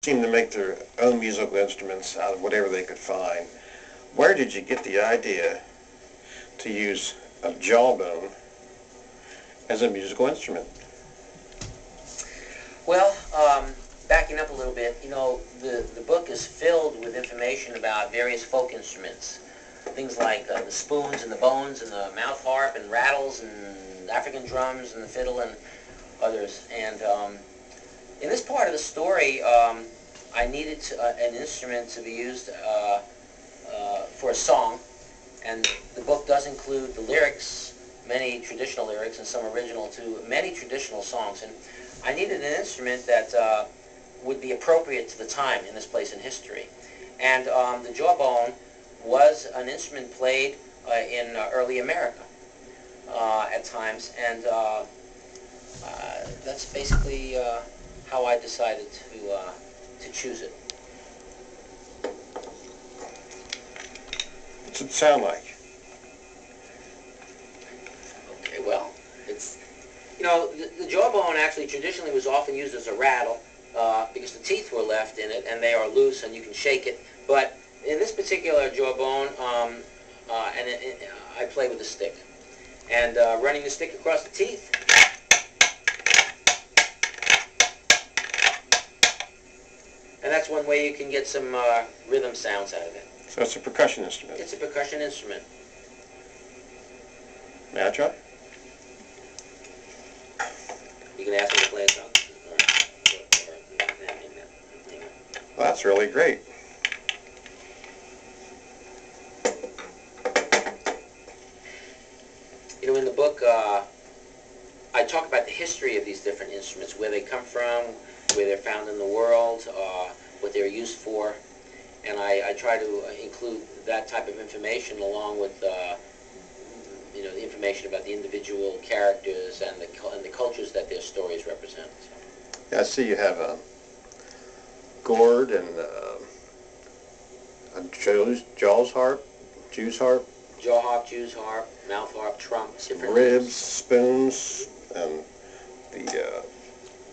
seem to make their own musical instruments out of whatever they could find. Where did you get the idea to use a jawbone as a musical instrument? Well, backing up a little bit, the book is filled with information about various folk instruments. Things like the spoons and the bones and the mouth harp and rattles and African drums and the fiddle and others. And in this part of the story, I needed an instrument to be used for a song. And the book does include the lyrics, many traditional lyrics and some original to many traditional songs. And I needed an instrument that would be appropriate to the time in this place in history. And the jawbone was an instrument played in early America at times, and that's basically how I decided to choose it. What's it sound like? Okay, well, it's, the jawbone actually traditionally was often used as a rattle because the teeth were left in it and they are loose and you can shake it. But in this particular jawbone, I play with a stick. And running the stick across the teeth, and that's one way you can get some rhythm sounds out of it. So it's a percussion instrument. It's a percussion instrument. May I try? You can ask me to play a song. Well, that's really great. In the book, I talk about the history of these different instruments, where they come from, where they're found in the world, what they're used for, and I try to include that type of information along with the information about the individual characters and the cultures that their stories represent. So. Yeah, I see you have a gourd and a Jew's harp, Jaw harp, Jew's harp, mouth harp, trump, different ribs, spoons, and the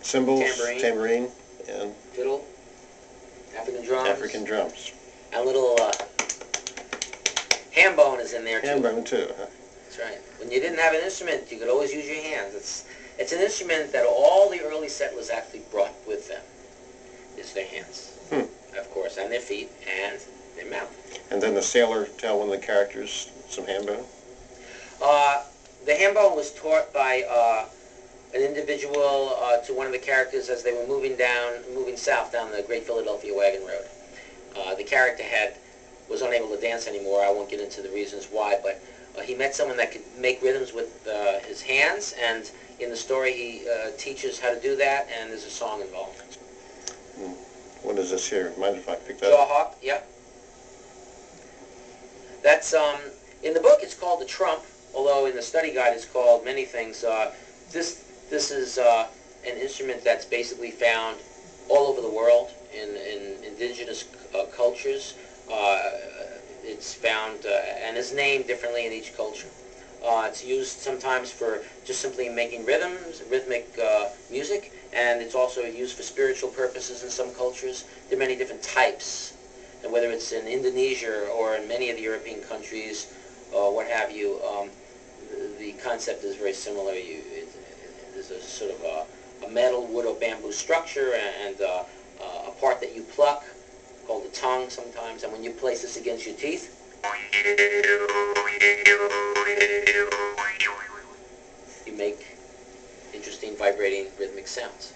cymbals, tambourine, and fiddle, African drums, and a little ham bone is in there too. Ham bone too, huh? That's right. When you didn't have an instrument, you could always use your hands. It's an instrument that all the early settlers actually brought with them. It's their hands, of course, and their feet, and their mouth. And then the sailor tell one of the characters some ham bone? The ham bone was taught by an individual to one of the characters as they were moving south down the Great Philadelphia Wagon Road. The character was unable to dance anymore. I won't get into the reasons why, but he met someone that could make rhythms with his hands, and in the story he teaches how to do that, and there's a song involved. What is this here? Mind if I pick that up? Jaw harp, yep. That's, in the book it's called the trump, although in the study guide it's called many things. This is an instrument that's basically found all over the world in indigenous cultures. It's found and is named differently in each culture. It's used sometimes for just simply making rhythmic music, and it's also used for spiritual purposes in some cultures. There are many different types, and whether it's in Indonesia or in many of the European countries, what have you, the concept is very similar. There's a sort of a metal, wood, or bamboo structure, and a part that you pluck, called the tongue sometimes, and when you place this against your teeth, you make interesting vibrating rhythmic sounds.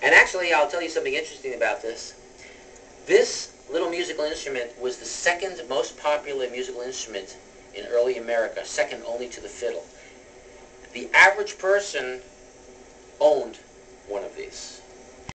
And actually, I'll tell you something interesting about this. This little musical instrument was the second most popular musical instrument in early America, second only to the fiddle. The average person owned one of these.